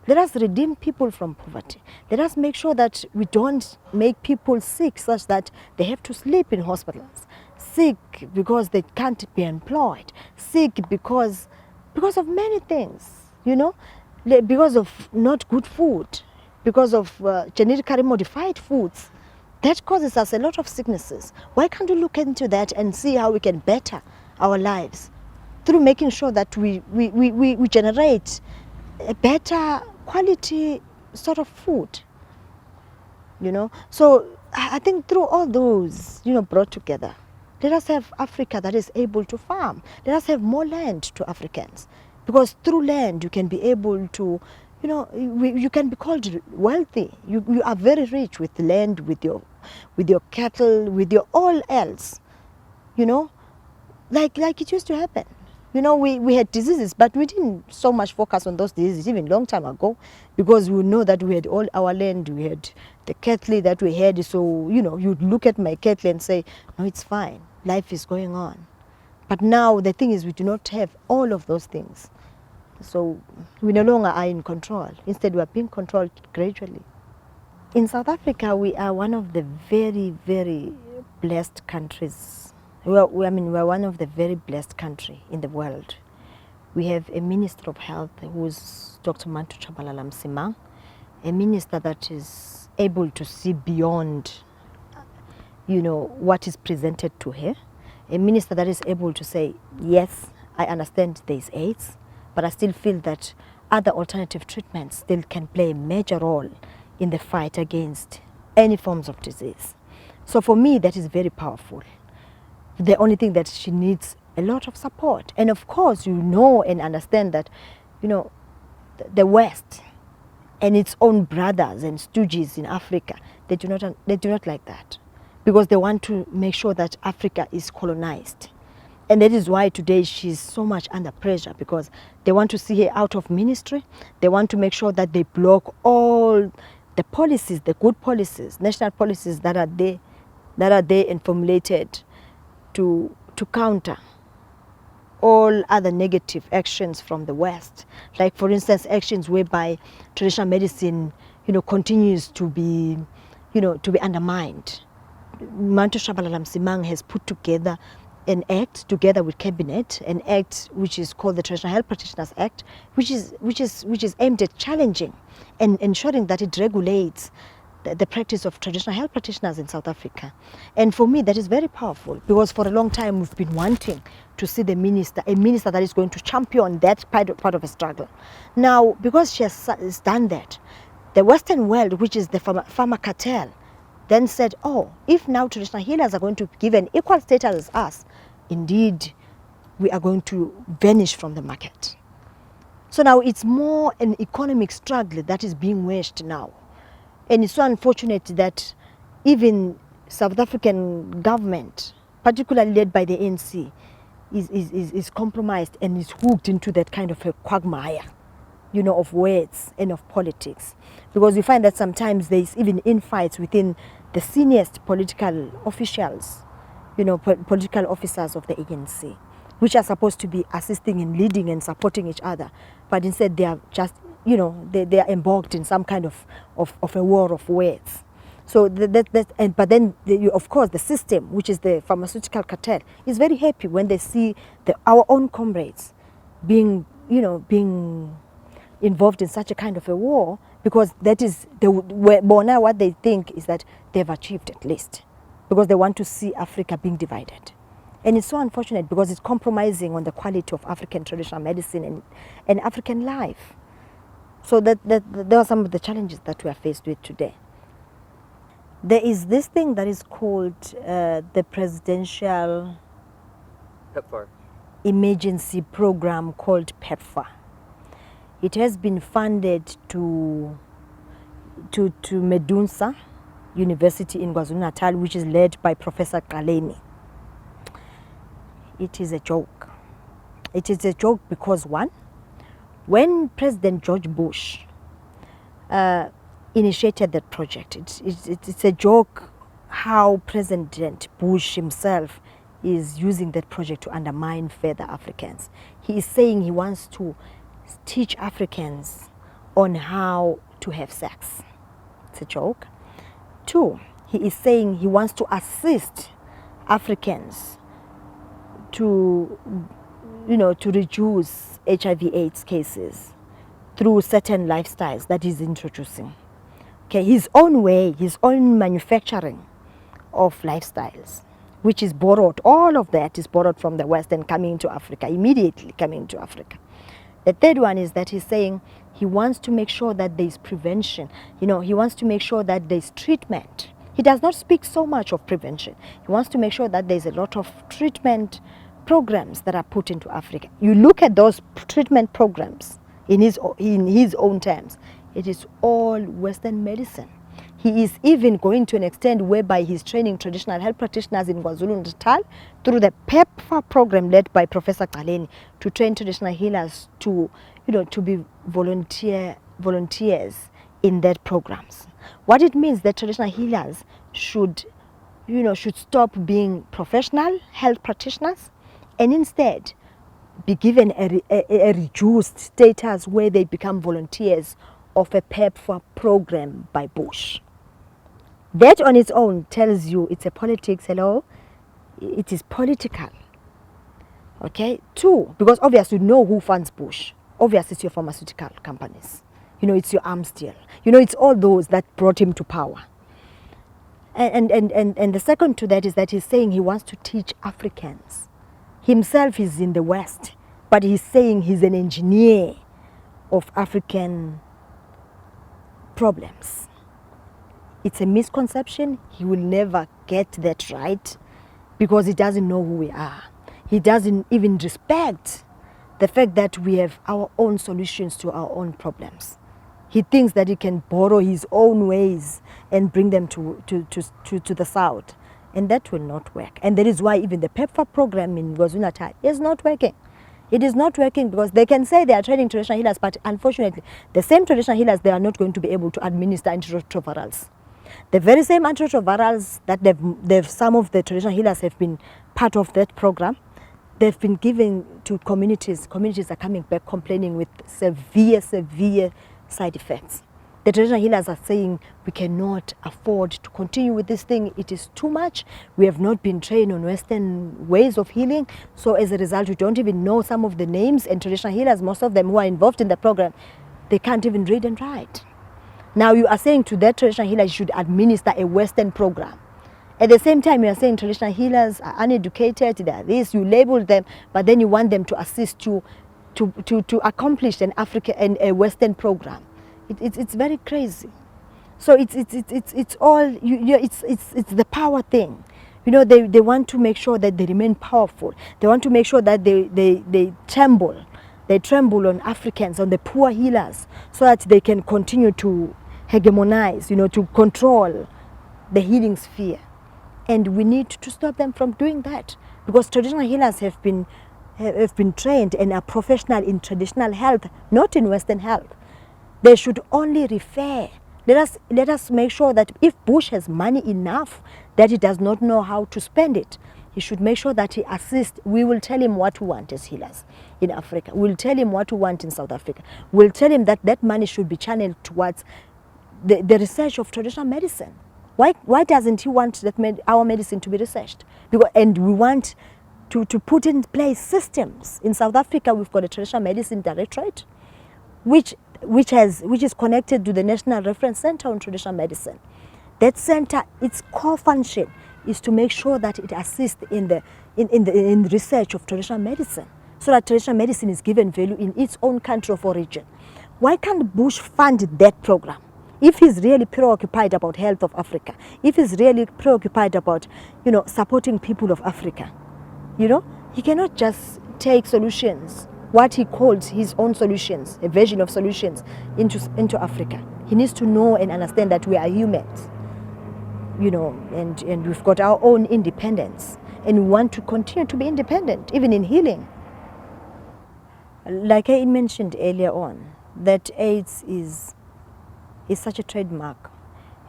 Let us redeem people from poverty. Let us make sure that we don't make people sick such that they have to sleep in hospitals. Sick because they can't be employed. Sick because of many things, because of not good food, because of genetically modified foods. That causes us a lot of sicknesses. Why can't we look into that and see how we can better our lives through making sure that we generate a better quality sort of food, So I think through all those, brought together, let us have Africa that is able to farm. Let us have more land to Africans. Because through land, you can be able to, you can be called wealthy. You are very rich with land, with your cattle, with your all else, like it used to happen. We had diseases, but we didn't so much focus on those diseases even long time ago, because we know that we had all our land, we had the cattle that we had. So, you'd look at my cattle and say, no, it's fine, life is going on. But now the thing is, we do not have all of those things. So we no longer are in control. Instead, we are being controlled gradually. In South Africa, we are one of the very, very blessed countries. We're one of the very blessed country in the world. We have a Minister of Health who's Dr. Manto Tshabalala Msimang, a minister that is able to see beyond, what is presented to her. A minister that is able to say, yes, I understand there is AIDS, but I still feel that other alternative treatments still can play a major role in the fight against any forms of disease. So for me, that is very powerful. The only thing that she needs a lot of support. And of course, and understand that, the West and its own brothers and stooges in Africa, they do not like that, because they want to make sure that Africa is colonized. And that is why today she's so much under pressure, because they want to see her out of ministry. They want to make sure that they block all the policies, the good policies, national policies that are there and formulated to counter all other negative actions from the West. Like, for instance, actions whereby traditional medicine, continues to be undermined. Manto Tshabalala Msimang has put together an act, together with cabinet, an act which is called the Traditional Health Practitioners Act, which is aimed at challenging and ensuring that it regulates the practice of traditional health practitioners in South Africa. And for me, that is very powerful, because for a long time we've been wanting to see a minister that is going to champion that part of a struggle. Now, because she has done that, the Western world, which is the pharma cartel, then said, oh, if now traditional healers are going to give an equal status as us, indeed, we are going to vanish from the market. So now it's more an economic struggle that is being waged now. And it's so unfortunate that even South African government, particularly led by the ANC, is compromised and is hooked into that kind of a quagmire, of words and of politics. Because we find that sometimes there's even infights within the seniorest political officials, political officers of the ANC, which are supposed to be assisting and leading and supporting each other. But instead they are just, they are embarked in some kind of a war of words. So but then of course the system, which is the pharmaceutical cartel, is very happy when they see our own comrades being involved in such a kind of a war, because that is what they think is that they've achieved at least, because they want to see Africa being divided. And it's so unfortunate, because it's compromising on the quality of African traditional medicine and African life. So there are some of the challenges that we are faced with today. There is this thing that is called the Presidential PEPFAR. Emergency Program, called PEPFAR. It has been funded to Medunsa University in KwaZulu-Natal, which is led by Professor Qaleni. It is a joke. It is a joke because, one, when President George Bush initiated that project, it's a joke how President Bush himself is using that project to undermine further Africans. He is saying he wants to teach Africans on how to have sex. It's a joke. Two, he is saying he wants to assist Africans to, to reduce HIV/AIDS cases through certain lifestyles that he's introducing. Okay, his own way, his own manufacturing of lifestyles, which is borrowed, all of that is borrowed from the West and coming to Africa, immediately coming to Africa. The third one is that he's saying he wants to make sure that there's prevention. He wants to make sure that there's treatment. He does not speak so much of prevention. He wants to make sure that there's a lot of treatment programs that are put into Africa. You look at those treatment programs in his own terms, it is all Western medicine. He is even going to an extent whereby he's training traditional health practitioners in KwaZulu-Natal through the Pephsile program led by Professor Qaleni to train traditional healers to be volunteers in that programs. What it means that traditional healers should stop being professional health practitioners and instead be given a reduced status where they become volunteers of a Pephsile program by Bush. That on its own tells you it's a politics. Hello, it is political. Okay. Two, because obviously you know who funds Bush. Obviously it's your pharmaceutical companies. It's your arms deal. It's all those that brought him to power. And the second to that is that he's saying he wants to teach Africans. Himself is in the West, but he's saying he's an engineer of African problems. It's a misconception. He will never get that right because he doesn't know who we are. He doesn't even respect the fact that we have our own solutions to our own problems. He thinks that he can borrow his own ways and bring them to the South. And that will not work. And that is why even the Pephsile program in KwaZulu-Natal is not working. It is not working because they can say they are training traditional healers, but unfortunately, the same traditional healers, they are not going to be able to administer antiretrovirals. The very same antiretrovirals that some of the traditional healers have been part of that program, they've been given to communities. Communities are coming back complaining with severe side effects. The traditional healers are saying we cannot afford to continue with this thing. It is too much. We have not been trained on Western ways of healing. So as a result, we don't even know some of the names, and traditional healers, most of them who are involved in the program, they can't even read and write. Now you are saying to that traditional healer you should administer a Western program. At the same time, you are saying traditional healers are uneducated, they are this, you label them, but then you want them to assist you to accomplish an African and a Western program. It's very crazy. So it's all it's the power thing. They want to make sure that they remain powerful. They want to make sure that they tremble. They tremble on Africans, on the poor healers, so that they can continue to hegemonize, to control the healing sphere. And we need to stop them from doing that, because traditional healers have been trained and are professional in traditional health, not in Western health. They should only refer. Let us make sure that if Bush has money enough that he does not know how to spend it, he should make sure that he assists. We will tell him what we want as healers in Africa. We'll tell him what we want in South Africa. We'll tell him that money should be channeled towards the research of traditional medicine. Why doesn't he want our medicine to be researched? And we want to put in place systems. In South Africa, we've got a traditional medicine directorate, which is connected to the National Reference Center on Traditional Medicine. That center, its core function is to make sure that it assists in the research of traditional medicine, so that traditional medicine is given value in its own country of origin. Why can't Bush fund that program? If he's really preoccupied about health of Africa, if he's really preoccupied about, supporting people of Africa, he cannot just take solutions what he calls his own solutions, a version of solutions into Africa. He needs to know and understand that we are humans, and we've got our own independence, and we want to continue to be independent, even in healing. Like I mentioned earlier on, that AIDS is such a trademark.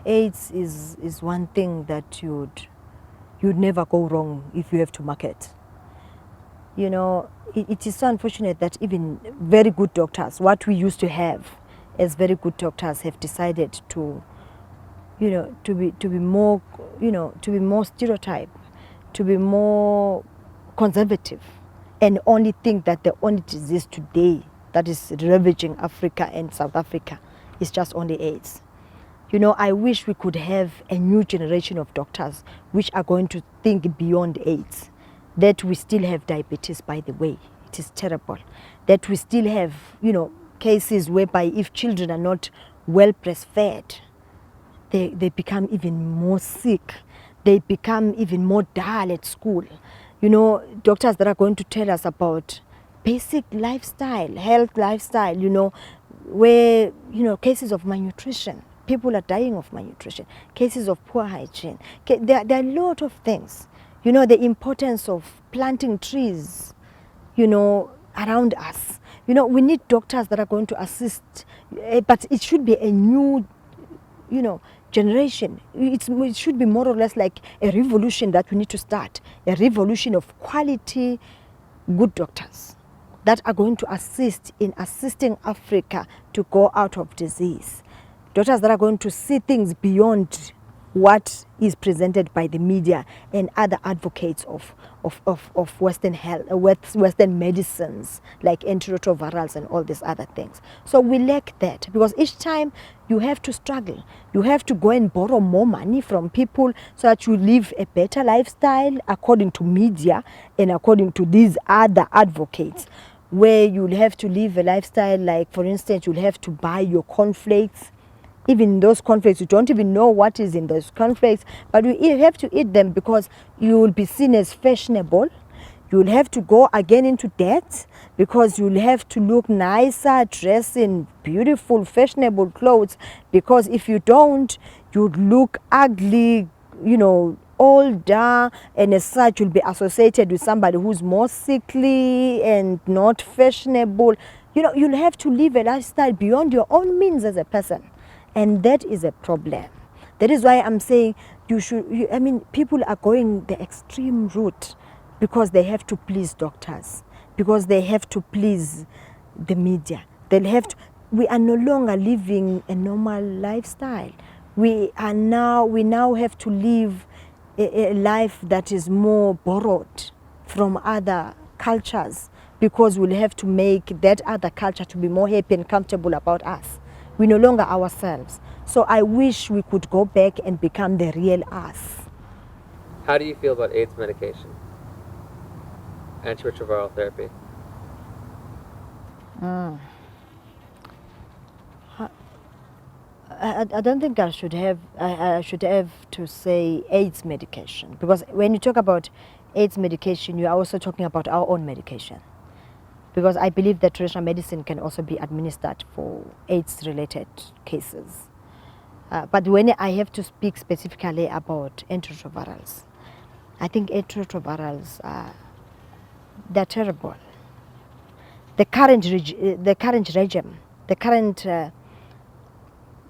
AIDS is one thing that you'd never go wrong if you have to market. It is so unfortunate that even very good doctors, what we used to have as very good doctors, have decided to be more stereotyped, to be more conservative, and only think that the only disease today that is ravaging Africa and South Africa is just only AIDS. I wish we could have a new generation of doctors which are going to think beyond AIDS. That we still have diabetes, by the way. It is terrible. That we still have, cases whereby if children are not well breastfed, they become even more sick. They become even more dull at school. Doctors that are going to tell us about basic lifestyle, health lifestyle, where, cases of malnutrition. People are dying of malnutrition, cases of poor hygiene. There are a lot of things. The importance of planting trees, around us. We need doctors that are going to assist, but it should be a new, generation. It should be more or less like a revolution that we need to start, a revolution of quality, good doctors that are going to assist in assisting Africa to go out of disease. Doctors that are going to see things beyond what is presented by the media and other advocates of Western health, Western medicines like antiretrovirals and all these other things. So we lack that, because each time you have to struggle. You have to go and borrow more money from people so that you live a better lifestyle according to media and according to these other advocates, where you'll have to live a lifestyle like, for instance, you'll have to buy your cornflakes. Even those cornflakes, you don't even know what is in those cornflakes, but you have to eat them because you will be seen as fashionable. You'll have to go again into debt because you'll have to look nicer, dress in beautiful, fashionable clothes, because if you don't, you'd look ugly, older, and as such you'll be associated with somebody who's more sickly and not fashionable. You'll have to live a lifestyle beyond your own means as a person. And that is a problem. That is why I'm saying people are going the extreme route because they have to please doctors, because they have to please the media. We are no longer living a normal lifestyle. We now have to live a life that is more borrowed from other cultures, because we'll have to make that other culture to be more happy and comfortable about us. We no longer ourselves. So I wish we could go back and become the real us. How do you feel about AIDS medication? Antiretroviral therapy? I don't think I should have to say AIDS medication, because when you talk about AIDS medication, you are also talking about our own medication. Because I believe that traditional medicine can also be administered for AIDS-related cases. But when I have to speak specifically about antiretrovirals, I think antiretrovirals they're terrible. The current regime, the current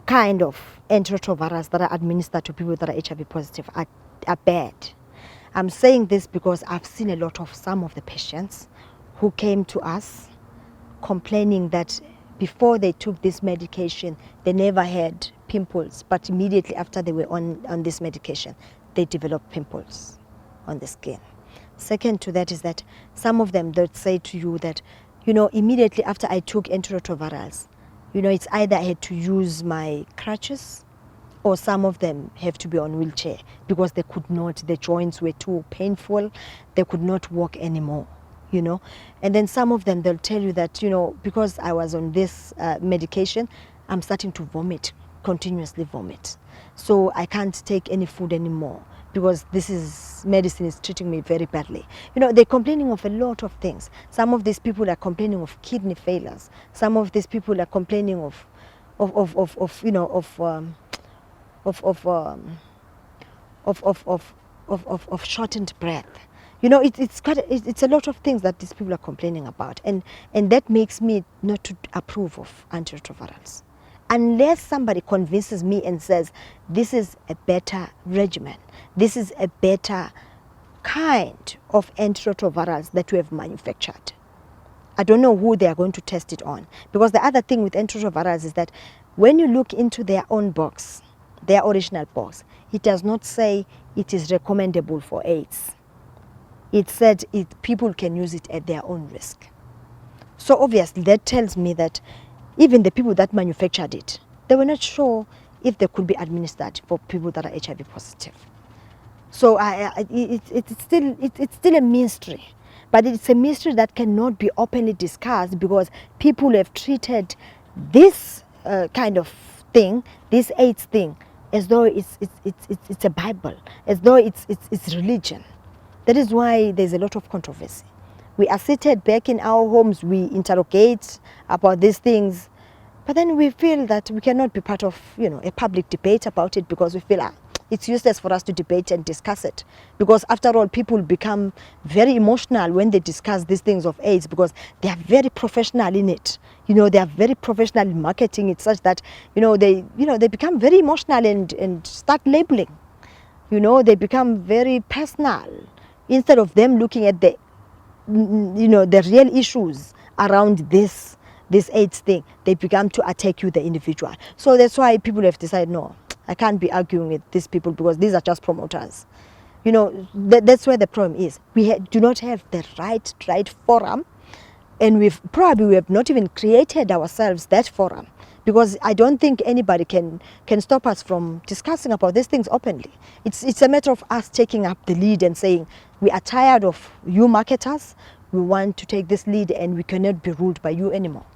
kind of antiretrovirals that are administered to people that are HIV positive are bad. I'm saying this because I've seen a lot of some of the patients who came to us complaining that before they took this medication, they never had pimples, but immediately after they were on this medication, they developed pimples on the skin. Second to that is that some of them, they'd say to you that, immediately after I took antiretrovirals, it's either I had to use my crutches, or some of them have to be on wheelchair because they could not, the joints were too painful, they could not walk anymore. And then some of them, they'll tell you that, because I was on this medication, I'm starting to vomit, continuously vomit. So I can't take any food anymore because medicine is treating me very badly. They're complaining of a lot of things. Some of these people are complaining of kidney failures. Some of these people are complaining of shortened breath. It's a lot of things that these people are complaining about, and that makes me not to approve of antiretrovirals. Unless somebody convinces me and says, this is a better regimen, this is a better kind of antiretrovirals that we have manufactured. I don't know who they are going to test it on. Because the other thing with antiretrovirals is that when you look into their own box, their original box, it does not say it is recommendable for AIDS. It said people can use it at their own risk. So obviously that tells me that even the people that manufactured it, they were not sure if they could be administered for people that are HIV positive. So it's still a mystery, but it's a mystery that cannot be openly discussed, because people have treated this kind of thing, this AIDS thing, as though it's a Bible, as though it's religion. That is why there's a lot of controversy. We are seated back in our homes, we interrogate about these things, but then we feel that we cannot be part of a public debate about it, because we feel it's useless for us to debate and discuss it. Because after all, people become very emotional when they discuss these things of AIDS, because they are very professional in it. They are very professional in marketing it, such that they become very emotional and start labeling. They become very personal, instead of them looking at the real issues around this AIDS thing. They become to attack you, the individual. So that's why people have decided, no, I can't be arguing with these people, because these are just promoters. That's where the problem is. We do not have the right forum, and we have not even created ourselves that forum, because I don't think anybody can stop us from discussing about these things openly. It's a matter of us taking up the lead and saying, we are tired of you marketers, we want to take this lead, and we cannot be ruled by you anymore.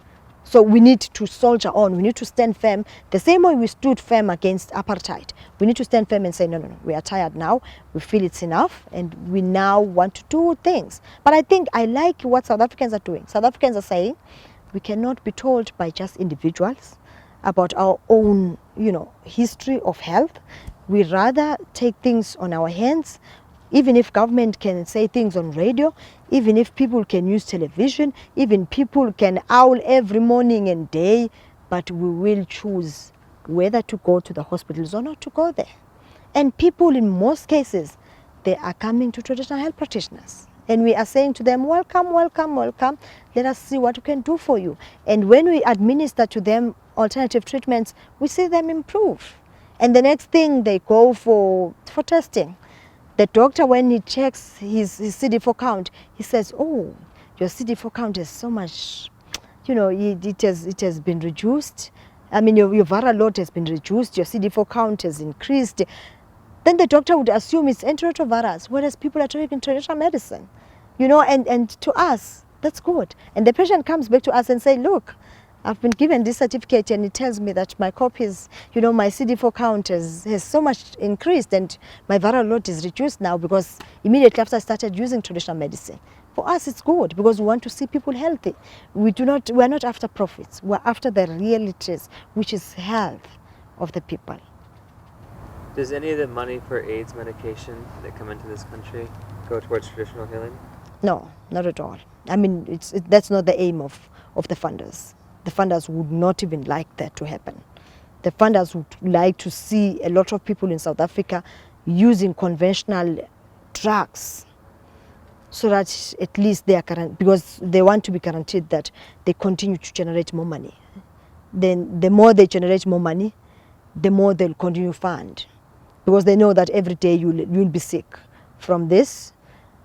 So we need to soldier on. We need to stand firm. The same way we stood firm against apartheid. We need to stand firm and say, no, we are tired now. We feel it's enough, and we now want to do things. But I like what South Africans are doing. South Africans are saying, we cannot be told by just individuals about our own, history of health. We rather take things on our hands. Even if government can say things on radio, even if people can use television, even people can owl every morning and day, but we will choose whether to go to the hospitals or not to go there. And people, in most cases, they are coming to traditional health practitioners. And we are saying to them, welcome, welcome, welcome. Let us see what we can do for you. And when we administer to them alternative treatments, we see them improve. And the next thing, they go for testing. The doctor, when he checks his CD4 count, he says, oh, your CD4 count is so much, it has been reduced. I mean, your viral load has been reduced, your CD4 count has increased. Then the doctor would assume it's antiretrovirals, whereas people are taking traditional medicine. And to us, that's good. And the patient comes back to us and say, look, I've been given this certificate, and it tells me that my copies, my CD4 count has so much increased, and my viral load is reduced now, because immediately after I started using traditional medicine. For us, it's good, because we want to see people healthy. We're not after profits. We're after the realities, which is health of the people. Does any of the money for AIDS medication that come into this country go towards traditional healing? No, not at all. I mean, that's not the aim of the funders. The funders would not even like that to happen. The funders would like to see a lot of people in South Africa using conventional drugs, so that at least they are because they want to be guaranteed that they continue to generate more money. Then the more they generate more money, the more they'll continue to fund, because they know that every day you'll be sick from this,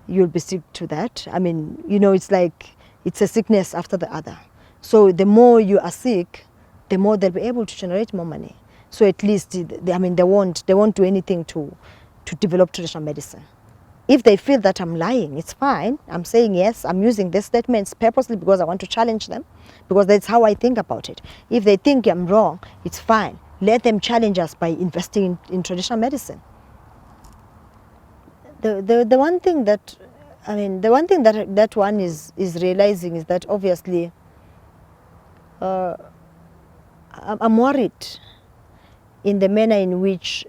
you'll be sick to that. I mean, it's like it's a sickness after the other. So the more you are sick, the more they'll be able to generate more money. So at least, they won't do anything to develop traditional medicine. If they feel that I'm lying, it's fine. I'm saying yes, I'm using these statements purposely because I want to challenge them, because that's how I think about it. If they think I'm wrong, it's fine. Let them challenge us by investing in traditional medicine. The one thing that, I mean, the one thing that one is realizing is that obviously I'm worried in the manner in which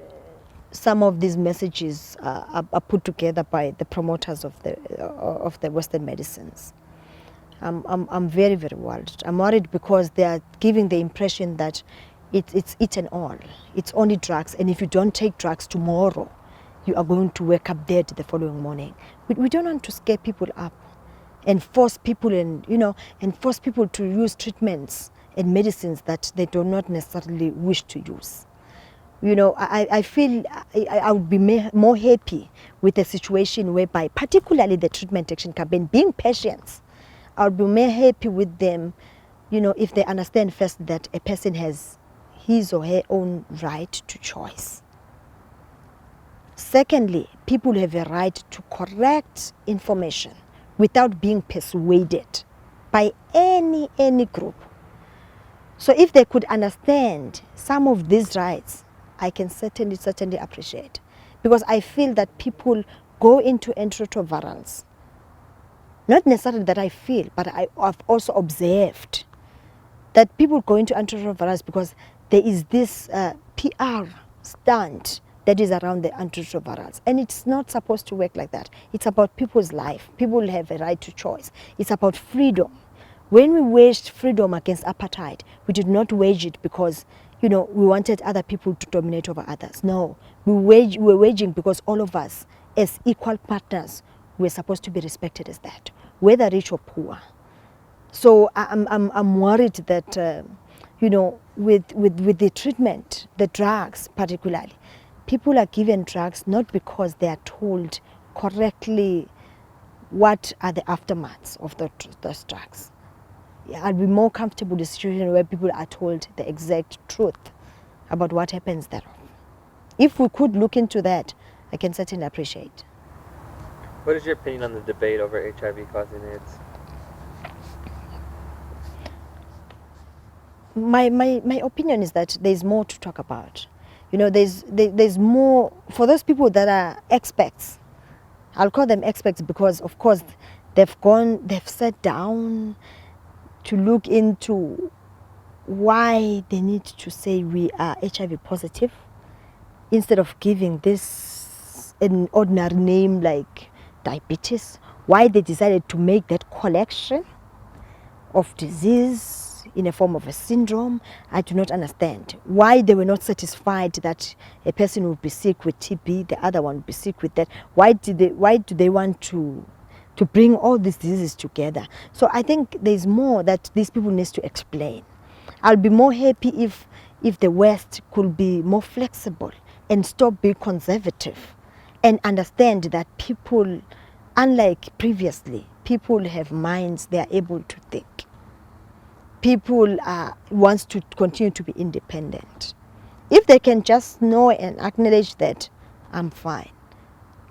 some of these messages are put together by the promoters of the Western medicines. I'm very, very worried. I'm worried because they are giving the impression that it's it and all. It's only drugs, and if you don't take drugs tomorrow, you are going to wake up dead the following morning. We don't want to scare people up and force people and force people to use treatments and medicines that they do not necessarily wish to use. I feel I would be more happy with a situation whereby, particularly the treatment action campaign, being patients, I would be more happy with them, if they understand first that a person has his or her own right to choice. Secondly, people have a right to correct information without being persuaded by any group. So if they could understand some of these rights, I can certainly appreciate. Because I feel that people go into antiretrovirals, not necessarily that I feel, but I've also observed that people go into antiretrovirals because there is this PR stunt that is around the antiretrovirals. And it's not supposed to work like that. It's about people's life. People have a right to choice. It's about freedom. When we waged freedom against apartheid, we did not wage it because, we wanted other people to dominate over others. No, we were waging because all of us, as equal partners, were supposed to be respected as that, whether rich or poor. So I'm worried that, with the treatment, the drugs particularly, people are given drugs not because they are told correctly what are the aftermaths of those drugs. I'll be more comfortable in a situation where people are told the exact truth about what happens thereof. If we could look into that, I can certainly appreciate. What is your opinion on the debate over HIV causing AIDS? My opinion is that there's more to talk about. There's more for those people that are experts. I'll call them experts because, of course, they've sat down to look into why they need to say we are HIV positive instead of giving this an ordinary name like diabetes. Why they decided to make that collection of disease in a form of a syndrome, I do not understand. Why they were not satisfied that a person would be sick with TB, the other one would be sick with that. Why do they want to bring all these diseases together? So I think there's more that these people need to explain. I'll be more happy if the West could be more flexible and stop being conservative and understand that people, unlike previously, people have minds, they are able to think. People wants to continue to be independent. If they can just know and acknowledge that, I'm fine.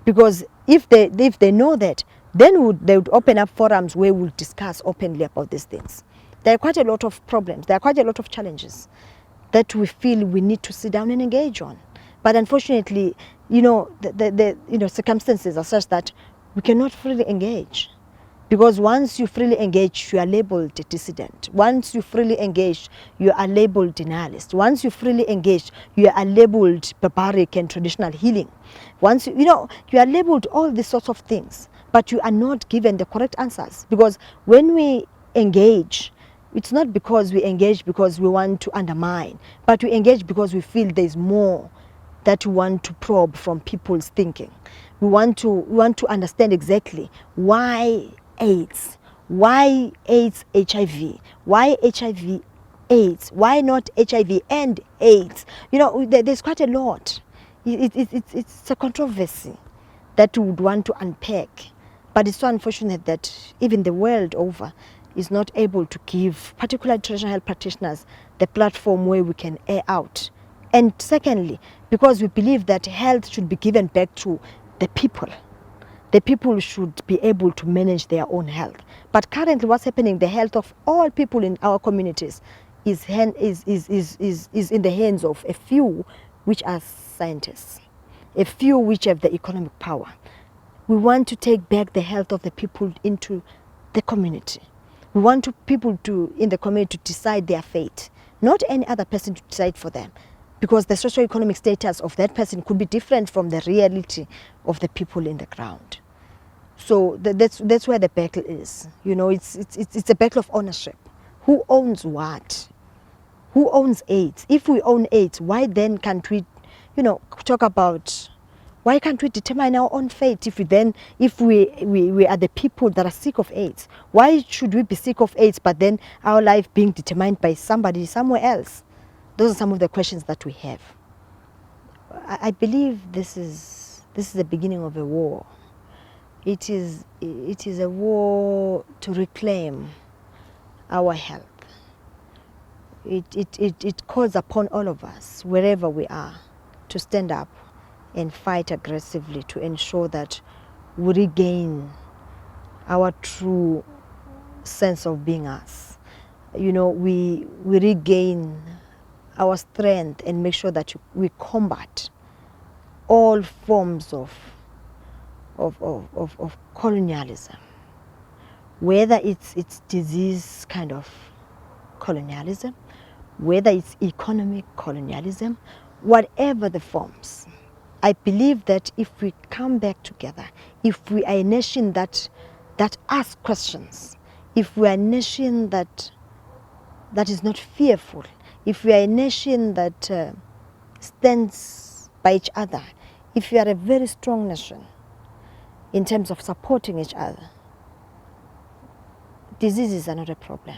Because if they know that, then they would open up forums where we'll discuss openly about these things. There are quite a lot of problems. There are quite a lot of challenges that we feel we need to sit down and engage on. But unfortunately, the circumstances are such that we cannot freely engage. Because once you freely engage, you are labeled a dissident. Once you freely engage, you are labeled denialist. Once you freely engage, you are labeled barbaric and traditional healing. Once you are labeled all these sorts of things, but you are not given the correct answers. Because when we engage, it's not because we engage because we want to undermine, but we engage because we feel there's more that we want to probe from people's thinking. We want to understand exactly why AIDS, why AIDS HIV, why HIV AIDS, why not HIV and AIDS. There's quite a lot. It's a controversy that we would want to unpack, but it's so unfortunate that even the world over is not able to give particularly traditional health practitioners the platform where we can air out. And secondly, because we believe that health should be given back to the people. The people should be able to manage their own health. But currently what's happening, the health of all people in our communities is in the hands of a few which are scientists, a few which have the economic power. We want to take back the health of the people into the community. We want people in the community to decide their fate, not any other person to decide for them, because the socio-economic status of that person could be different from the reality of the people in the ground. So that's where the battle is. It's a battle of ownership. Who owns what? Who owns AIDS? If we own AIDS, why then can't we, talk about, why can't we determine our own fate if we are the people that are sick of AIDS? Why should we be sick of AIDS, but then our life being determined by somebody somewhere else? Those are some of the questions that we have. I believe this is the beginning of a war. It is a war to reclaim our health. It calls upon all of us, wherever we are, to stand up and fight aggressively to ensure that we regain our true sense of being us. We regain our strength and make sure that we combat all forms of colonialism, whether it's disease kind of colonialism, whether it's economic colonialism, whatever the forms. I believe that if we come back together, if we are a nation that asks questions, if we are a nation that is not fearful, if we are a nation that stands by each other, if we are a very strong nation in terms of supporting each other, diseases are not a problem.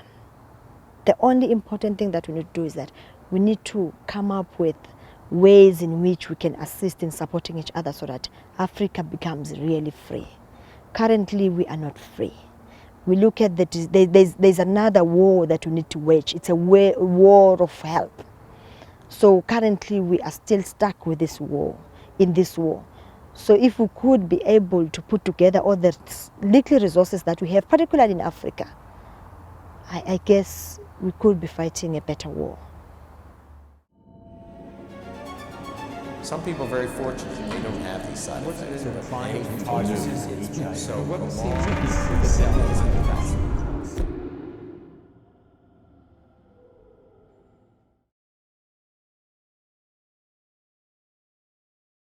The only important thing that we need to do is that we need to come up with ways in which we can assist in supporting each other so that Africa becomes really free. Currently, we are not free. We look at there's another war that we need to wage. It's a war of health. So currently, we are still stuck with this war, in this war. So if we could be able to put together all the little resources that we have, particularly in Africa, I guess we could be fighting a better war. Some people are very fortunate they don't have these side effects. So what